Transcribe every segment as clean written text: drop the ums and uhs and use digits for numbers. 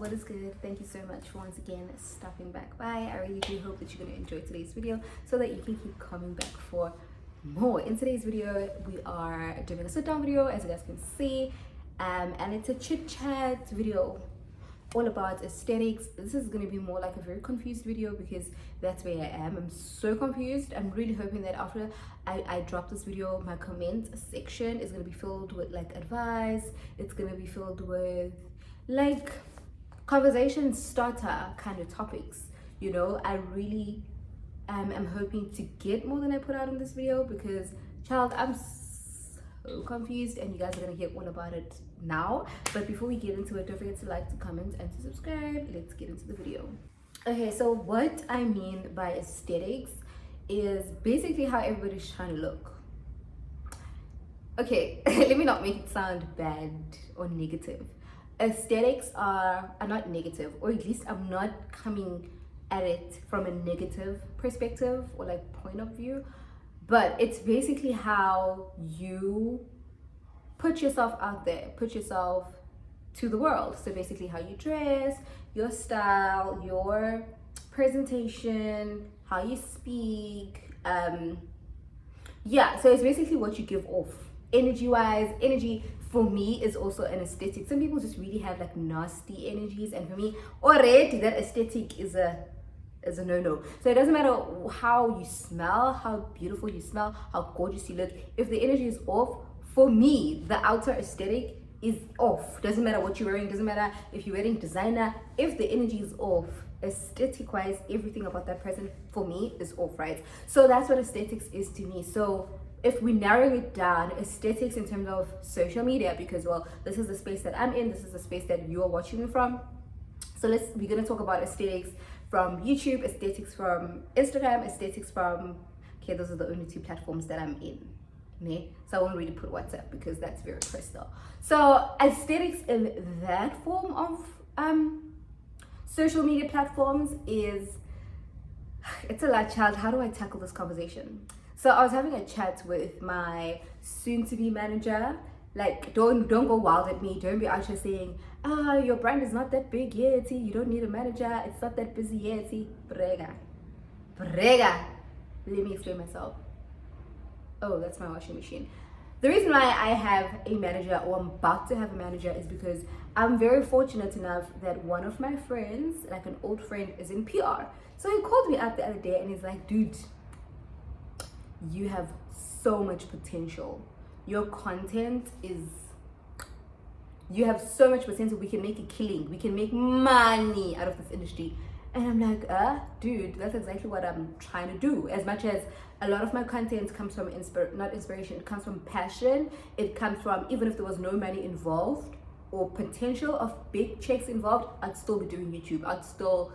What is good? Thank you so much for once again stopping back by. I really do hope that you're going to enjoy today's video so that you can keep coming back for more. In today's video, we are doing a sit down video, as you guys can see, and it's a chit chat video all about aesthetics. This is going to be more like a very confused video because that's where I am. I'm so confused. I'm really hoping that after I drop this video, my comment section is going to be filled with like advice. It's going to be filled with like conversation starter kind of topics. You know, I really am hoping to get more than I put out in this video because, child, I'm so confused and you guys are going to hear all about it now. But before we get into it, don't forget to like, to comment, and to subscribe. Let's get into the video. Okay, so what I mean by aesthetics is basically how everybody's trying to look. Okay, let me not make it sound bad or negative. Aesthetics are not negative, or at least I'm not coming at it from a negative perspective or like point of view, but it's basically how you put yourself out there, put yourself to the world. So basically how you dress, your style, your presentation, how you speak, yeah, so it's basically what you give off energy wise. Energy for me is also an aesthetic. Some people just really have like nasty energies, and for me already that aesthetic is a no-no. So it doesn't matter how you smell, how beautiful you smell, how gorgeous you look. If the energy is off, for me the outer aesthetic is off. Doesn't matter what you're wearing, doesn't matter if you're wearing designer. If the energy is off, aesthetic wise, everything about that person for me is off, right? So that's what aesthetics is to me. So if we narrow it down, aesthetics in terms of social media, because well, this is the space that I'm in, this is the space that you are watching me from. So we're gonna talk about aesthetics from YouTube, aesthetics from Instagram, aesthetics from, okay, those are the only two platforms that I'm in. So I won't really put WhatsApp because that's very personal. So aesthetics in that form of social media platforms it's a lot, child. How do I tackle this conversation? So I was having a chat with my soon-to-be manager. Like, don't go wild at me. Don't be out here saying, your brand is not that big yet. You don't need a manager. It's not that busy yet. Brega. Let me explain myself. Oh, that's my washing machine. The reason why I have a manager, or I'm about to have a manager, is because I'm very fortunate enough that one of my friends, like an old friend, is in PR. So he called me up the other day and he's like, dude, you have so much potential. Your content you have so much potential. We can make a killing. We can make money out of this industry. And I'm like, dude, that's exactly what I'm trying to do. As much as a lot of my content comes from not inspiration, it comes from passion. It comes from, even if there was no money involved or potential of big checks involved, I'd still be doing YouTube. I'd still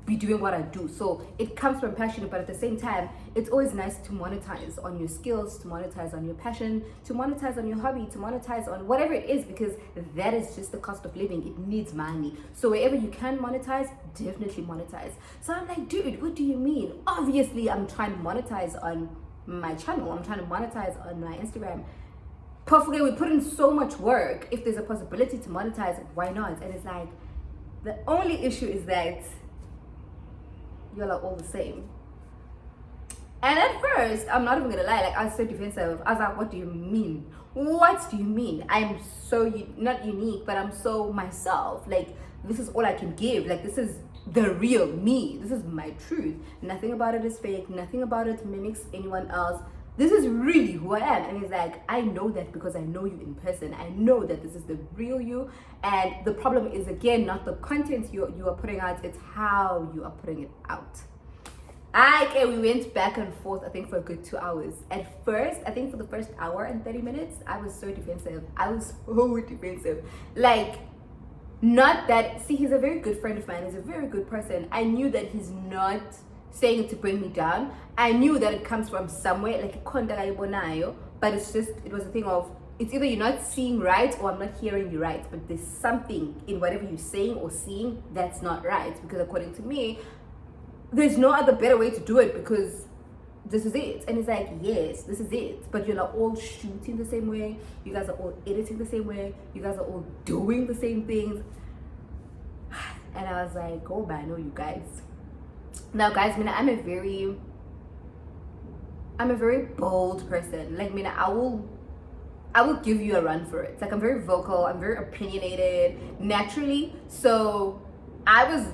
be doing what I do. So it comes from passion, but at the same time, it's always nice to monetize on your skills, to monetize on your passion, to monetize on your hobby, to monetize on whatever it is, because that is just the cost of living. It needs money. So wherever you can monetize, definitely monetize. So I'm like, dude, what do you mean? Obviously, I'm trying to monetize on my channel. I'm trying to monetize on my Instagram. Perfectly, we put in so much work. If there's a possibility to monetize, why not? And it's like, the only issue is that you're like all the same. And at first, I'm not even gonna lie, like I was so defensive. I was like, what do you mean? What do you mean? I'm so not unique, but I'm so myself. Like, this is all I can give. Like, this is the real me. This is my truth. Nothing about it is fake. Nothing about it mimics anyone else. This is really who I am. And he's like, I know that because I know you in person. I know that this is the real you. And the problem is, again, not the content you are putting out, it's how you are putting it out. Okay, we went back and forth, I think, for a good 2 hours. At first, I think for the first hour and 30 minutes, I was so defensive. I was so defensive. Like, not that, see, he's a very good friend of mine. He's a very good person. I knew that he's not saying it to bring me down. I knew that it comes from somewhere, like but it was a thing of, it's either you're not seeing right or I'm not hearing you right, but there's something in whatever you're saying or seeing that's not right, because according to me, there's no other better way to do it, because this is it. And it's like, yes, this is it, but you're not all shooting the same way, you guys are all editing the same way, you guys are all doing the same things. And I was like, oh, but I know you guys. Now, guys, I mean, I'm a very bold person. Like, I mean, I will give you a run for it. Like, I'm very vocal, I'm very opinionated naturally. So I was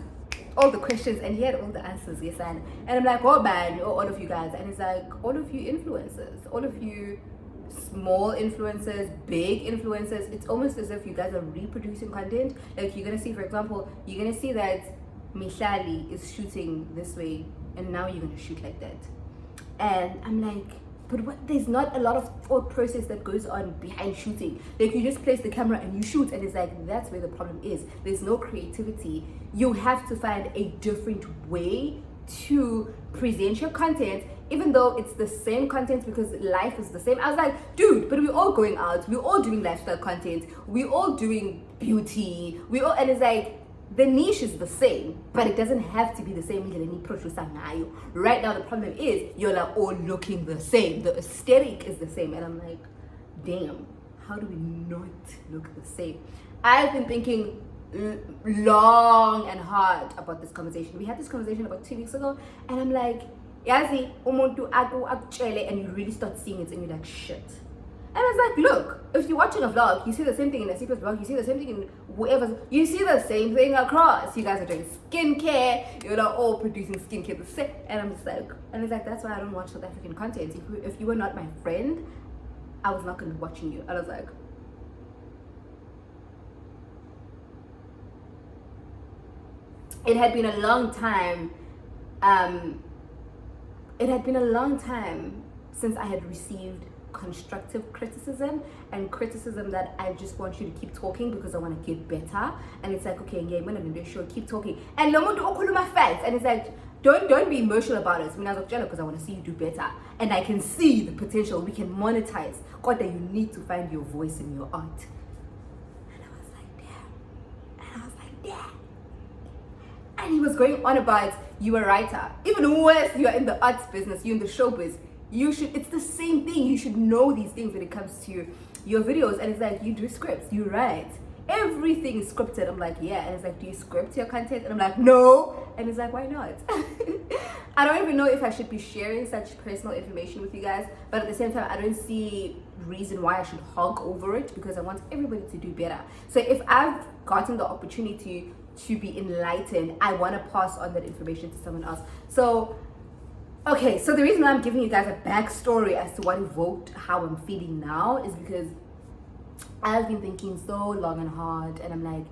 all the questions and he had all the answers, yes, and I'm like, oh man, oh, all of you guys. And it's like, all of you influencers, all of you small influencers, big influencers, it's almost as if you guys are reproducing content. Like, you're gonna see, for example, you're gonna see that Mihlali is shooting this way and now you're gonna shoot like that. And I'm like, but what, there's not a lot of thought process that goes on behind shooting. Like, you just place the camera and you shoot, and it's like, that's where the problem is. There's no creativity. You have to find a different way to present your content, even though it's the same content, because life is the same. I was like, dude, but we're all going out, we're all doing lifestyle content, we're all doing beauty, and it's like, the niche is the same, but it doesn't have to be the same. Right now, the problem is you're like all looking the same. The aesthetic is the same. And I'm like, damn, how do we not look the same? I've been thinking long and hard about this conversation. We had this conversation about 2 weeks ago, and I'm like, yazi, umuntu akutshele, and you really start seeing it, and you're like, shit. And I was like, look, if you're watching a vlog, you see the same thing in a Asiphest vlog, you see the same thing in whoever, you see the same thing across. You guys are doing skincare, you're not all producing skincare the same. And I'm just like, and it's like, that's why I don't watch South African content. If you were not my friend, I was not going to be watching you. And I was like, it had been a long time, since I had received constructive criticism and criticism that I just want you to keep talking because I want to get better. And it's like, okay, yeah, I'm gonna do sure, keep talking. And and it's like, don't be emotional about it. I mean, I was like, because I want to see you do better, and I can see the potential. We can monetize. God, that you need to find your voice in your art. And I was like, damn. And he was going on about, you a writer, even worse, you are in the arts business, you're in the showbiz. It's the same thing. You should know these things when it comes to your videos. And it's like, you do scripts, you write. Everything is scripted. I'm like, yeah. And it's like, do you script your content? And I'm like, no. And it's like, why not? I don't even know if I should be sharing such personal information with you guys. But at the same time, I don't see reason why I should hog over it, because I want everybody to do better. So if I've gotten the opportunity to be enlightened, I want to pass on that information to someone else. So okay, so the reason why I'm giving you guys a backstory as to what evoked how I'm feeling now is because I've been thinking so long and hard, and I'm like,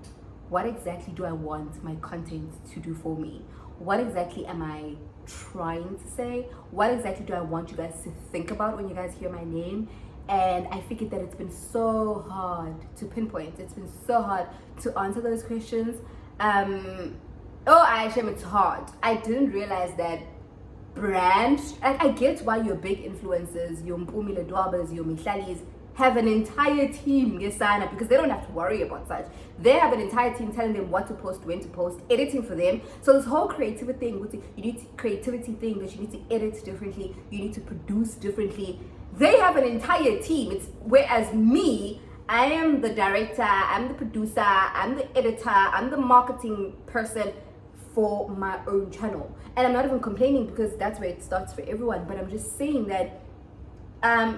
what exactly do I want my content to do for me? What exactly am I trying to say? What exactly do I want you guys to think about when you guys hear my name? And I figured that it's been so hard to pinpoint. It's been so hard to answer those questions. It's hard. I didn't realize that brand, I get why your big influencers, your Mpumile Dwabas, your Mihlalis have an entire team, because they don't have to worry about such. They have an entire team telling them what to post, when to post, editing for them. So this whole creativity thing, that you need to edit differently, you need to produce differently. They have an entire team. Whereas me, I am the director, I'm the producer, I'm the editor, I'm the marketing person for my own channel. And I'm not even complaining, because that's where it starts for everyone. But I'm just saying that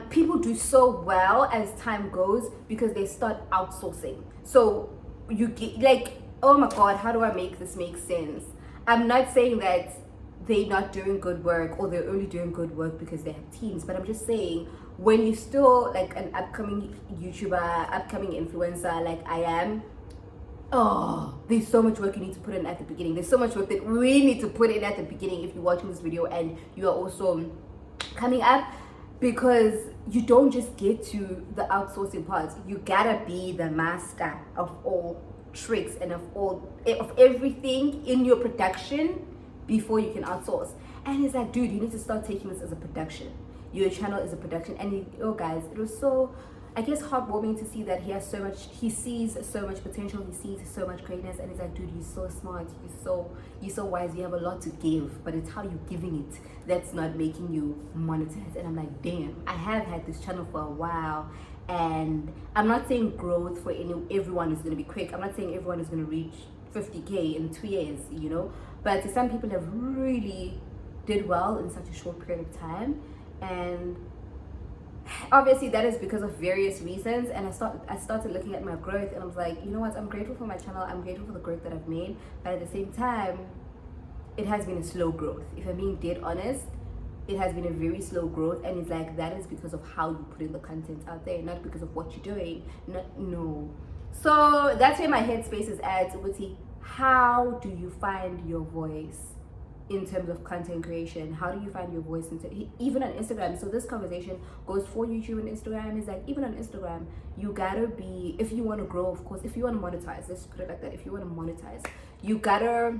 people do so well as time goes because they start outsourcing. So you get like, oh my God, how do I make this make sense? I'm not saying that they're not doing good work, or they're only doing good work because they have teams, but I'm just saying, when you're still like an upcoming YouTuber, upcoming influencer like I am, there's so much work you need to put in at the beginning. There's so much work that we need to put in at the beginning if you're watching this video and you are also coming up, because you don't just get to the outsourcing part. You gotta be the master of all tricks and of everything in your production before you can outsource. And it's like, dude, you need to start taking this as a production. Your channel is a production. And guys, it was so, I guess, heartwarming to see that he sees so much potential, he sees so much greatness, and it's like, dude, you're so smart, you're so wise, you have a lot to give, but it's how you're giving it that's not making you monetize. And I'm like, damn, I have had this channel for a while, and I'm not saying growth for everyone is going to be quick. I'm not saying everyone is going to reach 50K in 2 years, you know. But some people have really did well in such a short period of time, and obviously that is because of various reasons. And I started looking at my growth, and I was like, you know what, I'm grateful for my channel, I'm grateful for the growth that I've made, but at the same time it has been a slow growth. If I'm being dead honest, it has been a very slow growth, and it's like that is because of how you put in the content out there, not because of what you're doing. No. So that's where my headspace is at. Uti, how do you find your voice in terms of content creation? How do you find your voice even on Instagram? So this conversation goes for YouTube and Instagram. Is like, even on Instagram, you gotta be, if you want to grow, of course, if you want to monetize, let's put it like that, if you want to monetize, you gotta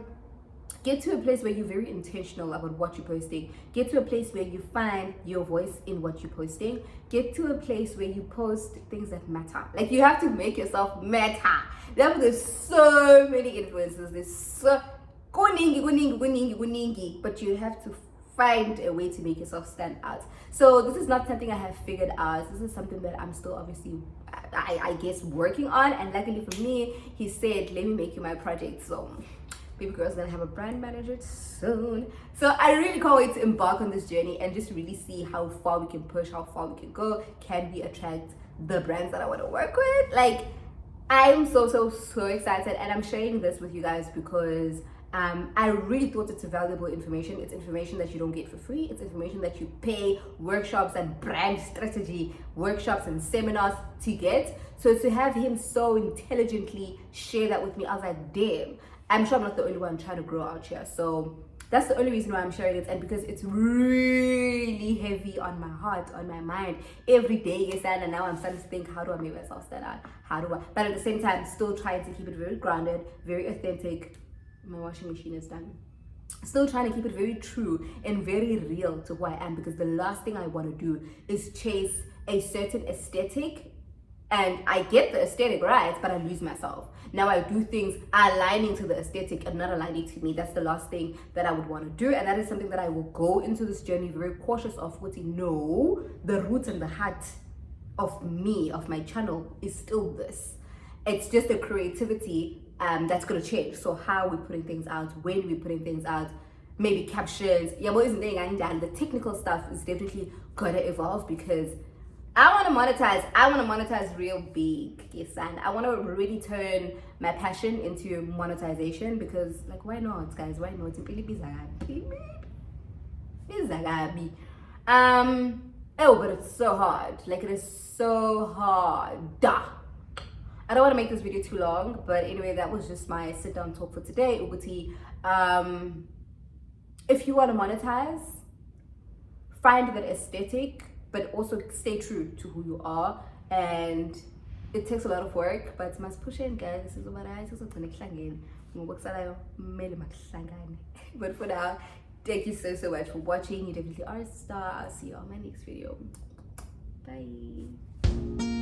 get to a place where you're very intentional about what you're posting. Get to a place where you find your voice in what you're posting. Get to a place where you post things that matter. Like, you have to make yourself matter. There's so many influencers. There's so kuningi, but you have to find a way to make yourself stand out. So this is not something I have figured out. This is something that I'm still obviously, I guess, working on. And luckily for me, he said, let me make you my project. So baby girl's gonna have a brand manager soon. So I really can't wait to embark on this journey and just really see how far we can push, how far we can go. Can we attract the brands that I want to work with? Like, I'm so excited, and I'm sharing this with you guys because I really thought it's a valuable information. It's information that you don't get for free. It's information that you pay workshops and brand strategy workshops and seminars to get. So to have him so intelligently share that with me, I was like, damn, I'm sure I'm not the only one trying to grow out here. So that's the only reason why I'm sharing it, and because it's really heavy on my heart, on my mind. Every day, yes, and now I'm starting to think, how do I make myself stand out? How do I? But at the same time, still trying to keep it very grounded, very authentic. My washing machine is done. Still trying to keep it very true and very real to who I am, because the last thing I want to do is chase a certain aesthetic, and I get the aesthetic right, but I lose myself. Now I do things aligning to the aesthetic and not aligning to me. That's the last thing that I would want to do, and that is something that I will go into this journey very cautious of. What you know, the roots and the heart of me, of my channel, is still this. It's just the creativity that's going to change. So how we're putting things out, when we're putting things out, maybe captions, yeah, what isn't the technical stuff is definitely going to evolve, because I want to monetize real big. Yes, and I want to really turn my passion into monetization, because, like, why not, guys? Why not? Oh, but it's so hard. Like, it is so hard. I don't want to make this video too long, but anyway, that was just my sit down talk for today. Uguti, if you want to monetize, find that aesthetic, but also stay true to who you are. And it takes a lot of work, but must push in, guys. This is what I but for now, thank you so much for watching. You definitely are a star. I'll see you on my next video. Bye.